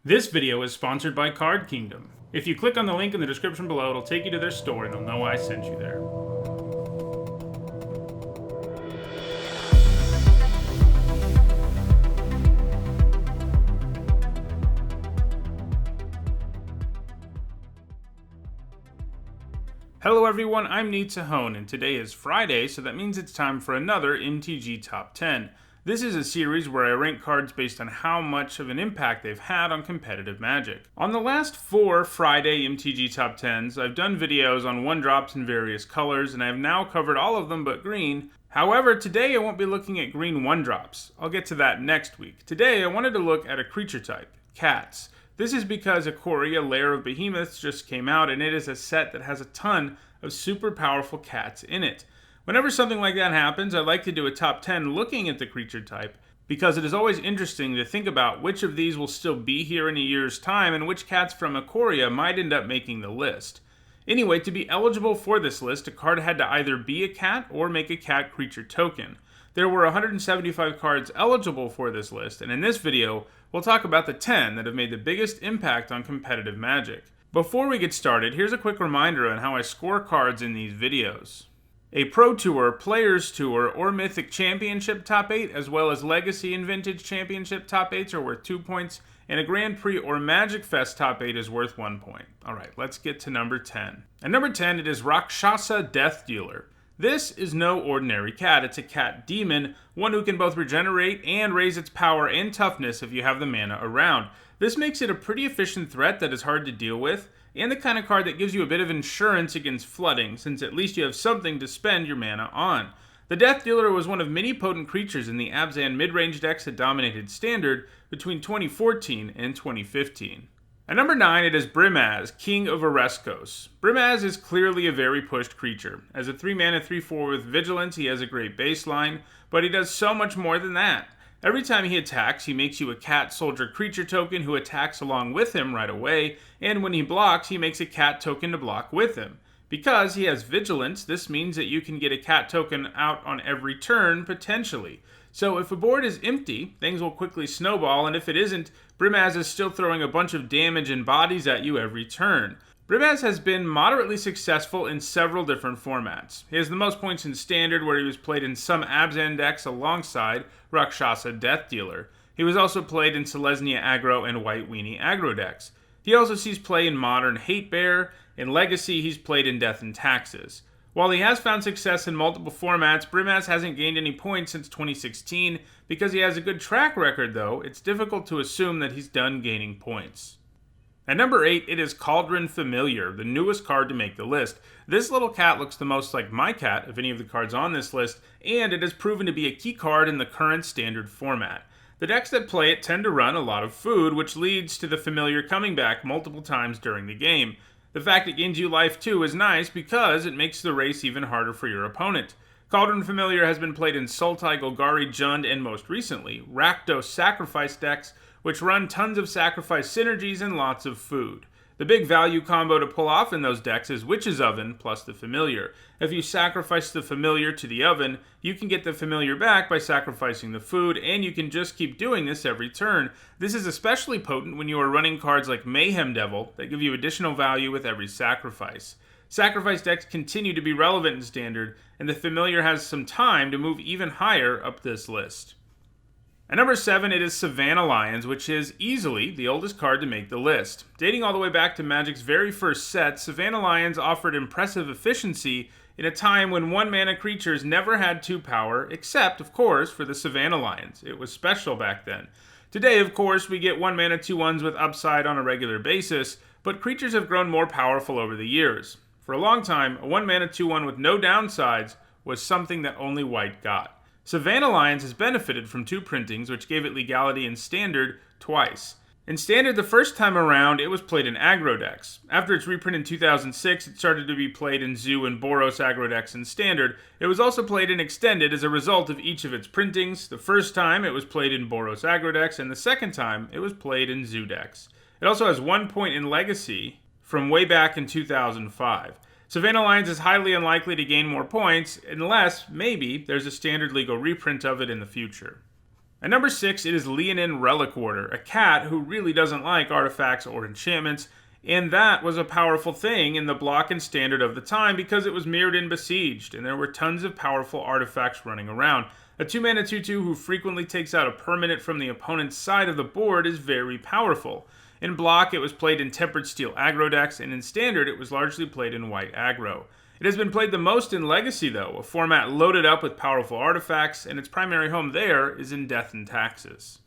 This video is sponsored by Card Kingdom. If you click on the link in the description below, it'll take you to their store and they'll know I sent you there. Hello everyone, I'm Sahone, and today is Friday, so that means it's time for another MTG Top 10. This is a series where I rank cards based on how much of an impact they've had on competitive Magic. On the last 4 Friday MTG Top 10s, I've done videos on 1-drops in various colors, and I have now covered all of them but green. However, today I won't be looking at green 1-drops. I'll get to that next week. Today I wanted to look at a creature type, cats. This is because Ikoria Lair of Behemoths just came out, and it is a set that has a ton of super powerful cats in it. Whenever something like that happens, I like to do a top 10 looking at the creature type, because it is always interesting to think about which of these will still be here in a year's time and which cats from Ikoria might end up making the list. Anyway, to be eligible for this list, a card had to either be a cat or make a cat creature token. There were 175 cards eligible for this list, and in this video, we'll talk about the 10 that have made the biggest impact on competitive Magic. Before we get started, here's a quick reminder on how I score cards in these videos. A Pro Tour, Players Tour, or Mythic Championship Top 8, as well as Legacy and Vintage Championship Top 8s are worth 2 points, and a Grand Prix or Magic Fest Top 8 is worth 1 point. Alright, let's get to number 10. At number 10, it is RAKSHASA DEATHDEALER. This is no ordinary cat, it's a cat demon, one who can both regenerate and raise its power and toughness if you have the mana around. This makes it a pretty efficient threat that is hard to deal with, and the kind of card that gives you a bit of insurance against flooding, since at least you have something to spend your mana on. The Death Dealer was one of many potent creatures in the Abzan mid-range decks that dominated Standard between 2014 and 2015. At number 9, it is BRIMAZ, King of ORESKOS. BRIMAZ is clearly a very pushed creature. As a 3-mana 3/4 with Vigilance, he has a great baseline, but he does so much more than that. Every time he attacks, he makes you a cat soldier creature token who attacks along with him right away, and when he blocks, he makes a cat token to block with him. Because he has Vigilance, this means that you can get a cat token out on every turn, potentially. So if a board is empty, things will quickly snowball, and if it isn't, BRIMAZ is still throwing a bunch of damage and bodies at you every turn. BRIMAZ has been moderately successful in several different formats. He has the most points in Standard, where he was played in some Abzan decks alongside RAKSHASA DEATHDEALER. He was also played in Selesnya aggro and White Weenie aggro decks. He also sees play in Modern Hate Bear. In Legacy, he's played in Death and Taxes. While he has found success in multiple formats, BRIMAZ hasn't gained any points since 2016. Because he has a good track record, though, it's difficult to assume that he's done gaining points. At number 8, it is CAULDRON Familiar, the newest card to make the list. This little cat looks the most like my cat of any of the cards on this list, and it has proven to be a key card in the current Standard format. The decks that play it tend to run a lot of food, which leads to the Familiar coming back multiple times during the game. The fact it gains you life too is nice because it makes the race even harder for your opponent. CAULDRON Familiar has been played in Sultai, Golgari, Jund, and most recently, Rakdos Sacrifice decks, which run tons of sacrifice synergies and lots of food. The big value combo to pull off in those decks is Witch's Oven plus the Familiar. If you sacrifice the Familiar to the Oven, you can get the Familiar back by sacrificing the food, and you can just keep doing this every turn. This is especially potent when you are running cards like Mayhem Devil that give you additional value with every sacrifice. Sacrifice decks continue to be relevant in Standard, and the Familiar has some time to move even higher up this list. At number 7, it is SAVANNAH Lions, which is easily the oldest card to make the list. Dating all the way back to Magic's very first set, SAVANNAH Lions offered impressive efficiency in a time when 1-mana creatures never had 2 power, except, of course, for the SAVANNAH Lions. It was special back then. Today, of course, we get 1-mana 2/1s with upside on a regular basis, but creatures have grown more powerful over the years. For a long time, a 1-mana 2/1 with no downsides was something that only white got. SAVANNAH Lions has benefited from 2 printings, which gave it legality in Standard twice. In Standard, the first time around, it was played in aggro decks. After its reprint in 2006, it started to be played in Zoo and Boros aggro decks in Standard. It was also played in Extended as a result of each of its printings. The first time, it was played in Boros aggro decks, and the second time, it was played in Zoo decks. It also has 1 point in Legacy from way back in 2005. SAVANNAH Lions is highly unlikely to gain more points, unless, maybe, there's a Standard legal reprint of it in the future. At number 6, it is Leonin RELIC-WARDER, a cat who really doesn't like artifacts or enchantments, and that was a powerful thing in the block and standard of the time because it was mirrored in Besieged, and there were tons of powerful artifacts running around. A 2-mana 2/2 who frequently takes out a permanent from the opponent's side of the board is very powerful. In block, it was played in Tempered Steel aggro decks, and in standard, it was largely played in white aggro. It has been played the most in Legacy, though, a format loaded up with powerful artifacts, and its primary home there is in Death and Taxes.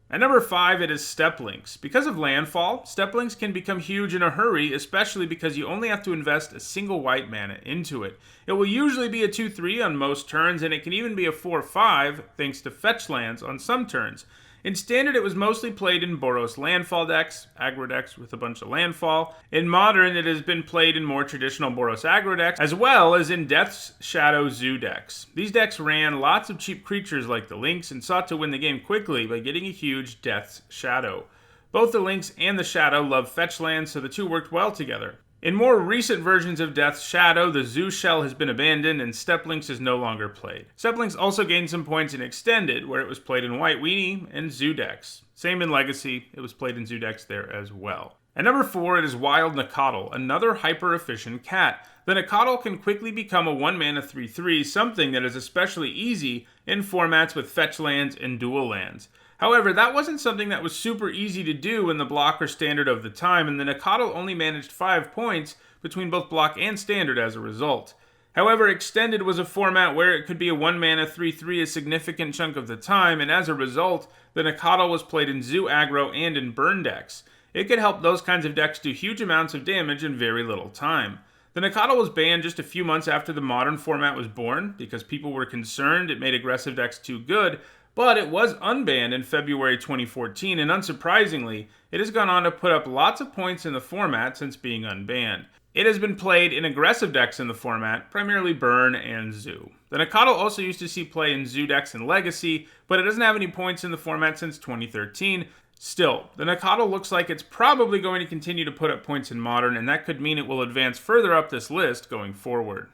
At number 5, it is STEPPE. Because of landfall, STEPPE can become huge in a hurry, especially because you only have to invest a single white mana into it. It will usually be a 2/3 on most turns, and it can even be a 4/5 thanks to fetch lands on some turns. In Standard, it was mostly played in Boros landfall decks, aggro decks with a bunch of landfall. In Modern, it has been played in more traditional Boros aggro decks, as well as in Death's Shadow Zoo decks. These decks ran lots of cheap creatures like the LYNX and sought to win the game quickly by getting a huge Death's Shadow. Both the LYNX and the Shadow love fetch lands, so the two worked well together. In more recent versions of Death's Shadow, the Zoo Shell has been abandoned and STEPPE is no longer played. STEPPE also gained some points in Extended, where it was played in White Weenie and Zoo decks. Same in Legacy, it was played in Zoo decks there as well. At number 4, it is Wild NACATL, another hyper-efficient cat. The NACATL can quickly become a 1-mana 3/3, something that is especially easy in formats with fetch lands and dual lands. However, that wasn't something that was super easy to do in the block or standard of the time, and the NACATL only managed 5 points between both block and standard as a result. However, Extended was a format where it could be a 1-mana 3/3 a significant chunk of the time, and as a result, the NACATL was played in Zoo aggro and in burn decks. It could help those kinds of decks do huge amounts of damage in very little time. The NACATL was banned just a few months after the Modern format was born, because people were concerned it made aggressive decks too good, but it was unbanned in February 2014, and unsurprisingly, it has gone on to put up lots of points in the format since being unbanned. It has been played in aggressive decks in the format, primarily Burn and Zoo. The NACATL also used to see play in Zoo decks in Legacy, but it doesn't have any points in the format since 2013. Still, the NACATL looks like it's probably going to continue to put up points in Modern, and that could mean it will advance further up this list going forward.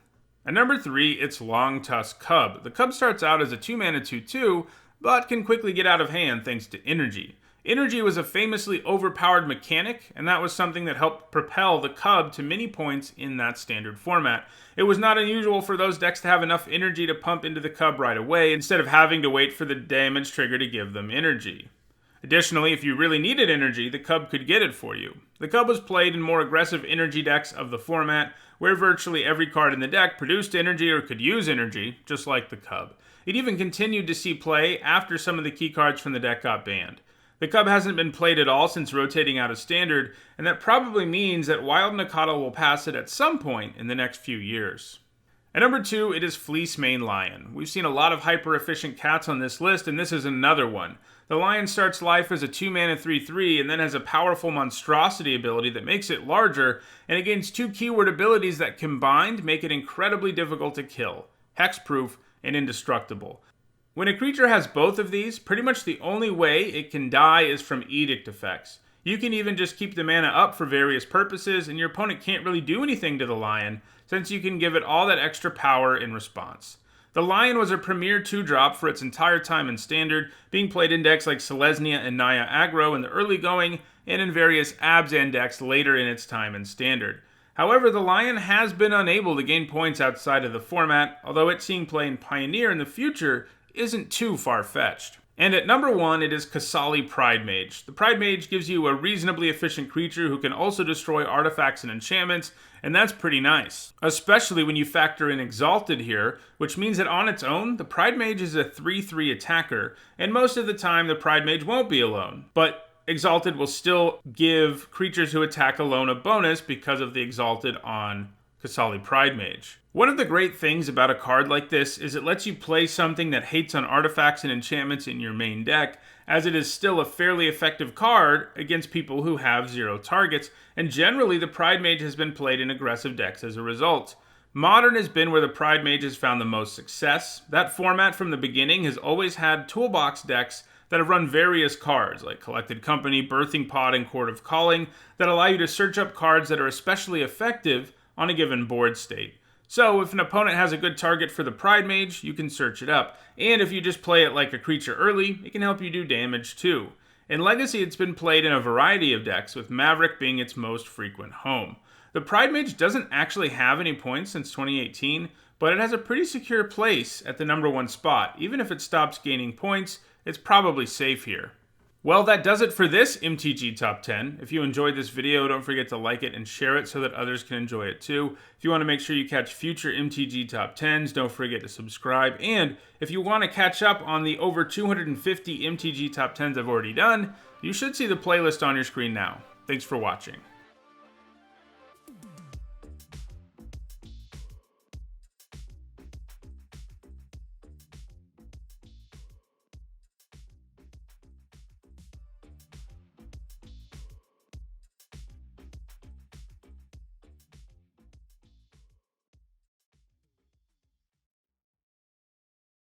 At number 3, it's LONGTUSK Cub. The Cub starts out as a 2-mana 2/2, but can quickly get out of hand thanks to Energy. Energy was a famously overpowered mechanic, and that was something that helped propel the Cub to many points in that standard format. It was not unusual for those decks to have enough energy to pump into the Cub right away, instead of having to wait for the damage trigger to give them energy. Additionally, if you really needed energy, the Cub could get it for you. The Cub was played in more aggressive energy decks of the format, where virtually every card in the deck produced energy or could use energy, just like the Cub. It even continued to see play after some of the key cards from the deck got banned. The Cub hasn't been played at all since rotating out of Standard, and that probably means that Wild NACATL will pass it at some point in the next few years. At number 2, it is FLEECEMANE Lion. We've seen a lot of hyper-efficient cats on this list, and this is another one. The Lion starts life as a 2-mana 3/3 and then has a powerful monstrosity ability that makes it larger, and it gains 2 keyword abilities that combined make it incredibly difficult to kill: hexproof and indestructible. When a creature has both of these, pretty much the only way it can die is from edict effects. You can even just keep the mana up for various purposes, and your opponent can't really do anything to the Lion, since you can give it all that extra power in response. The Lion was a premier 2-drop for its entire time in Standard, being played in decks like Selesnya and Naya aggro in the early going, and in various Abzan decks later in its time in Standard. However, the Lion has been unable to gain points outside of the format, although it seeing play in Pioneer in the future isn't too far-fetched. And at number 1, it is QASALI Pridemage. The Pridemage gives you a reasonably efficient creature who can also destroy artifacts and enchantments, and that's pretty nice. Especially when you factor in Exalted here, which means that on its own, the Pridemage is a 3/3 attacker, and most of the time the Pridemage won't be alone. But Exalted will still give creatures who attack alone a bonus because of the Exalted on QASALI Pridemage. One of the great things about a card like this is it lets you play something that hates on artifacts and enchantments in your main deck, as it is still a fairly effective card against people who have 0 targets, and generally the Pridemage has been played in aggressive decks as a result. Modern has been where the Pridemage has found the most success. That format from the beginning has always had toolbox decks that have run various cards, like Collected Company, Birthing Pod, and Court of Calling, that allow you to search up cards that are especially effective on a given board state. So if an opponent has a good target for the Pridemage, you can search it up, and if you just play it like a creature early, it can help you do damage too. In Legacy, it's been played in a variety of decks, with Maverick being its most frequent home. The Pridemage doesn't actually have any points since 2018, but it has a pretty secure place at the #1 spot. Even if it stops gaining points, it's probably safe here. Well, that does it for this MTG Top 10. If you enjoyed this video, don't forget to like it and share it so that others can enjoy it too. If you want to make sure you catch future MTG Top 10s, don't forget to subscribe. And if you want to catch up on the over 250 MTG Top 10s I've already done, you should see the playlist on your screen now. Thanks for watching.